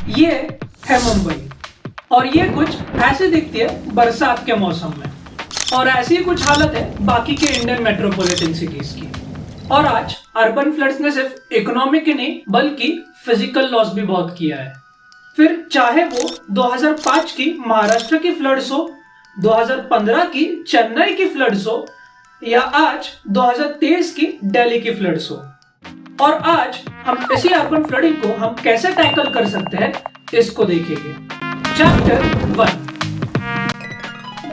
ये है मुंबई और ये कुछ ऐसे दिखती है बरसात के मौसम में और ऐसी ही कुछ हालत है बाकी के इंडियन मेट्रोपॉलिटन सिटीज की। और आज अर्बन फ्लड्स ने सिर्फ इकोनॉमिक ही नहीं बल्कि फिजिकल लॉस भी बहुत किया है। फिर चाहे वो 2005 की महाराष्ट्र की फ्लड्स हो, 2015 की चेन्नई की फ्लड्स हो या आज 2023 की दिल्ली की फ्लड्स हो। और आज हम इसी अर्बन फ्लडिंग को हम कैसे टैकल कर सकते हैं इसको देखेंगे। चैप्टर 1।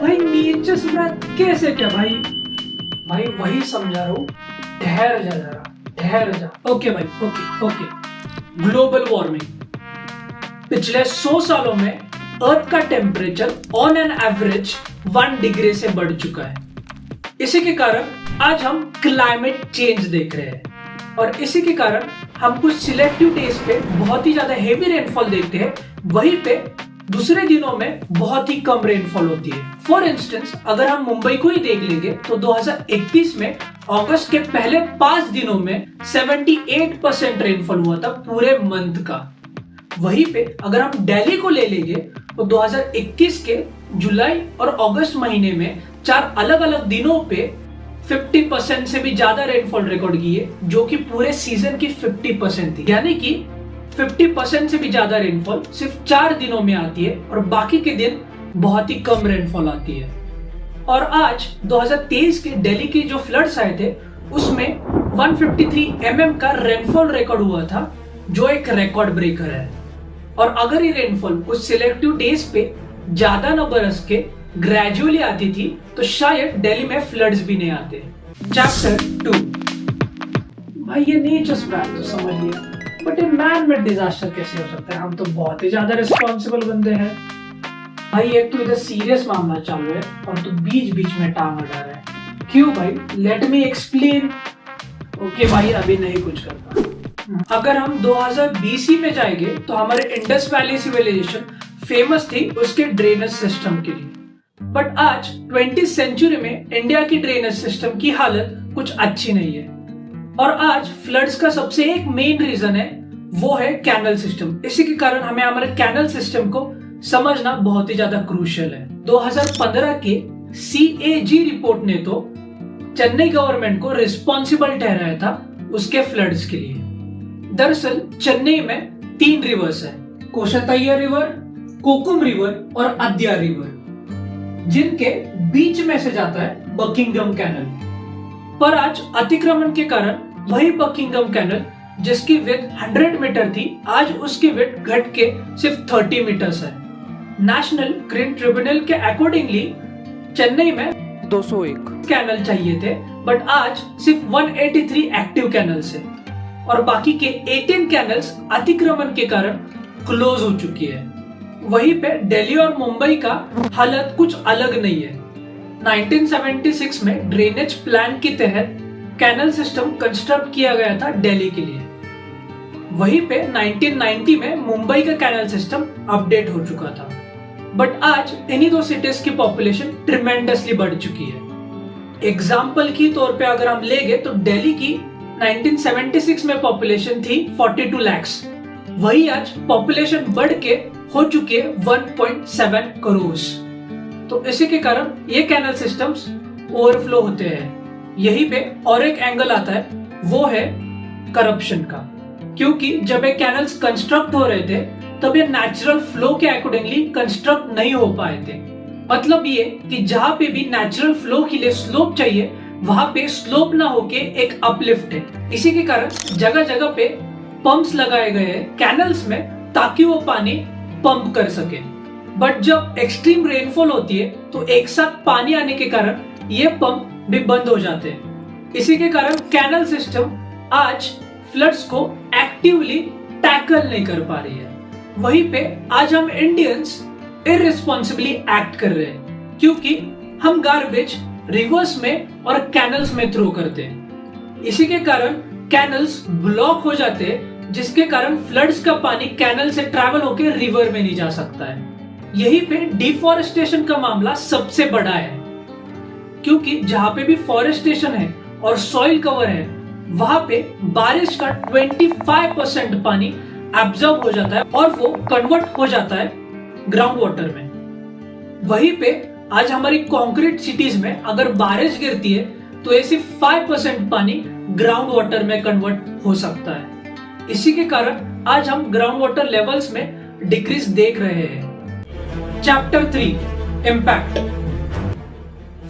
भाई नीचे सुना कैसे क्या भाई वही समझा रहा हूँ, ठहर जा जरा, ठहर जा। ओके भाई, ओके। ग्लोबल वार्मिंग पिछले 100 सालों में अर्थ का temperature on an average 1 degree से बढ़ चुका है। इसी के कारण आज हम क्लाइमेट चेंज देख रहे हैं और इसी के कारण हम कुछ सिलेक्टिव डेज पे बहुत ही ज्यादा हेवी रेनफॉल देखते हैं, वहीं पे दूसरे दिनों में बहुत ही कम रेनफॉल होती है। फॉर इंस्टेंस अगर हम मुंबई को ही देख लेंगे तो 2021 में अगस्त के पहले 5 दिनों में 78% रेनफॉल हुआ था पूरे मंथ का। वहीं पे अगर हम दिल्ली को ले लेंगे तो 2021 के जुलाई और अगस्त महीने में 4 अलग अलग दिनों पे 50% से भी ज्यादा रेनफॉल रिकॉर्ड की है, जो कि पूरे सीजन की 50% थी। यानी कि 50% से भी ज्यादा रेनफॉल सिर्फ 4 दिनों में आती है और बाकी के दिन बहुत ही कम रेनफॉल आती है। और आज 2023 के दिल्ली के जो फ्लड्स आए थे उसमें 153 mm का रेनफॉल रिकॉर्ड हुआ था, जो एक रिकॉर्ड ब्रेकर है। और अगर ये रेनफॉल कुछ सिलेक्टिव डेज पे ज्यादा न बरस के ग्रेजुअली आती थी तो शायद दिल्ली में फ्लड्स भी नहीं आते। चैप्टर 2। भाई ये नेचर स्प्रैंग तो समझ लिया, बट ये मैन मेड डिजास्टर कैसे हो सकता है? हम तो बहुत ही ज्यादा रिस्पॉन्सिबल बंदे हैं। भाई एक तो इधर सीरियस मामला चालू है और तू बीच बीच में टांग अड़ा रहा है। क्यों भाई? Let me explain. ओके भाई, अभी नहीं कुछ करता। अगर हम 2000 BC में जाएंगे तो हमारे इंडस वैली सिविलाइजेशन फेमस थी उसके ड्रेनेज सिस्टम के लिए। बट आज 20th सेंचुरी में इंडिया की ड्रेनेज सिस्टम की हालत कुछ अच्छी नहीं है। और आज फ्लड्स का सबसे एक मेन रीजन है, वो है कैनल सिस्टम। इसी के कारण हमें हमारे कैनल सिस्टम को समझना बहुत ही ज्यादा क्रूशियल है। 2015 के CAG रिपोर्ट ने तो चेन्नई गवर्नमेंट को रिस्पॉन्सिबल ठहराया था उसके फ्लड्स के लिए। दरअसल चेन्नई में 3 रिवर्स है, कोशातैया रिवर, कोकुम रिवर और अद्या रिवर, जिनके बीच में से जाता है बकिंगम कैनल। पर आज अतिक्रमण के कारण वही बकिंगम कैनल जिसकी विड्थ 100 मीटर थी, आज उसकी विड्थ घट के सिर्फ 30 मीटर्स है। नेशनल ग्रीन ट्रिब्यूनल के अकॉर्डिंगली चेन्नई में 201 कैनल चाहिए थे, बट आज सिर्फ 183 एक्टिव कैनल्स है और बाकी के 18 कैनल्स अतिक्रमण के कारण क्लोज हो चुकी है। वहीं पे दिल्ली और मुंबई का हालत कुछ अलग नहीं है। 1976 में ड्रेनेज प्लान के तहत कैनल सिस्टम कंस्ट्रक्ट किया गया था दिल्ली के लिए। वहीं पे 1990 में मुंबई का कैनल सिस्टम अपडेट हो चुका था। बट आज इन्हीं 2 सिटीज की पॉपुलेशन ट्रिमेंडसली बढ़ चुकी है। एग्जाम्पल की तौर पे अगर हम लेंगे तो दिल्ली की 1976 में पॉपुलेशन थी 42 लाख, वही आज पॉपुलेशन बढ़ के हो चुके 1.7 करोड़। तो इसी के कारण ये कैनल सिस्टम्स ओवरफ्लो होते हैं। यही पे और एक एंगल आता है, वो है करप्शन का। क्योंकि जब ये कैनल्स कंस्ट्रक्ट हो रहे थे तब ये नेचुरल फ्लो के अकॉर्डिंगली कंस्ट्रक्ट नहीं हो पाए थे। मतलब ये कि जहां पे भी नेचुरल फ्लो के लिए स्लोप चाहिए वहां पे स्लोप ना होके एक अपलिफ्ट है। इसी के कारण जगह जगह पे पंप्स लगाए गए हैं कैनल्स में ताकि वो पानी पंप कर सके। बट जब एक्सट्रीम रेनफॉल होती है तो एक साथ पानी आने के कारण ये पंप भी बंद हो जाते हैं। इसी के कारण कैनल सिस्टम आज फ्लड्स को एक्टिवली टैकल नहीं कर पा रही है। वहीं पे आज हम इंडियंस इररिस्पॉन्सिबली एक्ट कर रहे हैं, क्योंकि हम गार्बेज रिवर्स में और कैनल्स में थ्रो करते हैं। इसी के कारण कैनल्स ब्लॉक हो जाते हैं, जिसके कारण फ्लड्स का पानी कैनल से ट्रैवल होकर रिवर में नहीं जा सकता है। यहीं पे डिफॉरेस्टेशन का मामला सबसे बड़ा है, क्योंकि जहां पे भी फॉरेस्टेशन है और सॉइल कवर है वहां पे बारिश का 25% पानी एब्जॉर्ब हो जाता है और वो कन्वर्ट हो जाता है ग्राउंड वाटर में। वहीं पे आज हमारी कंक्रीट सिटीज में अगर बारिश गिरती है तो ये सिर्फ 5% पानी ग्राउंड वाटर में कन्वर्ट हो सकता है। इसी के कारण आज हम ग्राउंड वाटर लेवल्स में डिक्रीज देख रहे हैं। Chapter 3 impact.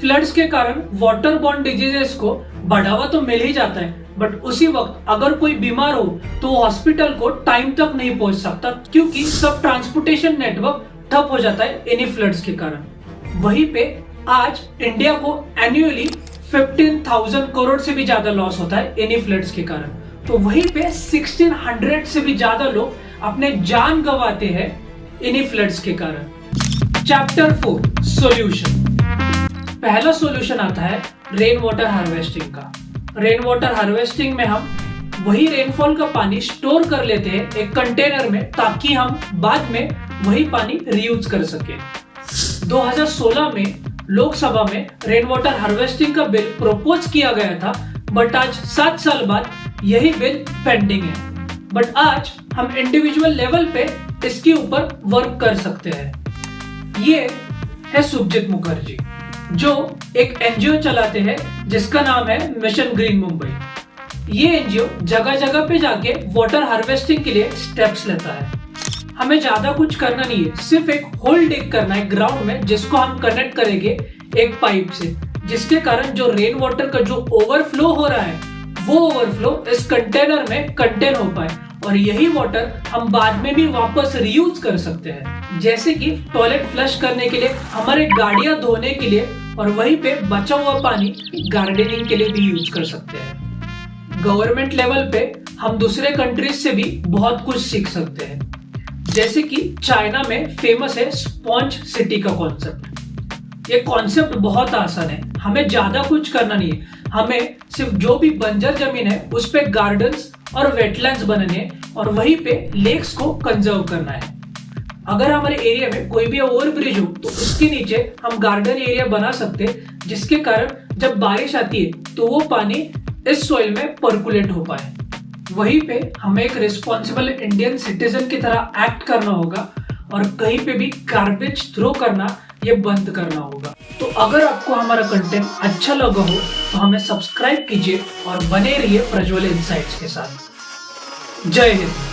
फ्लड्स के कारण वाटर बॉर्न डिजीजेस को बढ़ावा तो मिल ही जाता है, बट उसी वक्त अगर कोई बीमार हो तो हॉस्पिटल को टाइम तक नहीं पहुंच सकता, क्योंकि सब ट्रांसपोर्टेशन नेटवर्क ठप हो जाता है इन्हीं फ्लड्स के कारण। वहीं पे आज इंडिया को एनुअली 15,000 करोड़ से भी ज्यादा लॉस होता है इन्हीं फ्लड्स के कारण। तो वहीं पे 1600 से भी ज्यादा लोग अपने जान गंवाते हैं इन्हीं फ्लड्स के कारण। Chapter 4 solution. पहला सॉल्यूशन आता है रेन वाटर हार्वेस्टिंग का। रेन वाटर हार्वेस्टिंग में हम वही रेनफॉल का पानी स्टोर कर लेते हैं एक कंटेनर में, ताकि हम बाद में वही पानी रीयूज कर सके। 2016 में लोकसभा में रेन वाटर हार्वेस्टिंग का बिल प्रपोज किया गया था, बट आज 7 साल बाद यही बिल पेंडिंग है। बट आज हम इंडिविजुअल लेवल पे इसके ऊपर वर्क कर सकते हैं। ये है सुखजीत मुखर्जी, जो एक एनजीओ चलाते हैं जिसका नाम है मिशन ग्रीन मुंबई। ये एनजीओ जगह जगह पे जाके वाटर हार्वेस्टिंग के लिए स्टेप्स लेता है। हमें ज्यादा कुछ करना नहीं है, सिर्फ एक होल डिग करना है ग्राउंड में, जिसको हम कनेक्ट करेंगे एक पाइप से, जिसके कारण जो रेन वाटर का जो ओवरफ्लो हो रहा है वो ओवरफ्लो इस कंटेनर में कंटेन हो पाए, और यही वाटर हम बाद में भी वापस रीयूज कर सकते हैं। जैसे कि टॉयलेट फ्लश करने के लिए, हमारे गाड़ियां धोने के लिए, और वहीं पे बचा हुआ पानी गार्डनिंग के लिए भी यूज कर सकते हैं। गवर्नमेंट लेवल पे हम दूसरे कंट्रीज से भी बहुत कुछ सीख सकते हैं। जैसे कि चाइना में फेमस है स्पॉन्ज सिटी का कॉन्सेप्ट। ये कॉन्सेप्ट बहुत आसान है, हमें ज्यादा कुछ करना नहीं है। हमें सिर्फ जो भी बंजर जमीन है उस पे गार्डन्स और वेटलैंड्स बनाने और वहीं पे लेक्स को कंजर्व करना है। अगर हमारे एरिया में कोई भी ओवर ब्रिज हो तो उसके नीचे हम गार्डन एरिया बना सकते हैं, जिसके कारण जब बारिश आती है तो वो पानी इस सॉइल में पर्कुलेट हो पाए। वहीं पे हमें एक रिस्पॉन्सिबल इंडियन सिटीजन की तरह एक्ट करना होगा और कहीं पे भी गार्बेज थ्रो करना ये बंद करना होगा। तो अगर आपको हमारा कंटेंट अच्छा लगा हो तो हमें सब्सक्राइब कीजिए और बने रहिए प्रज्वल इनसाइट्स के साथ। जय हिंद।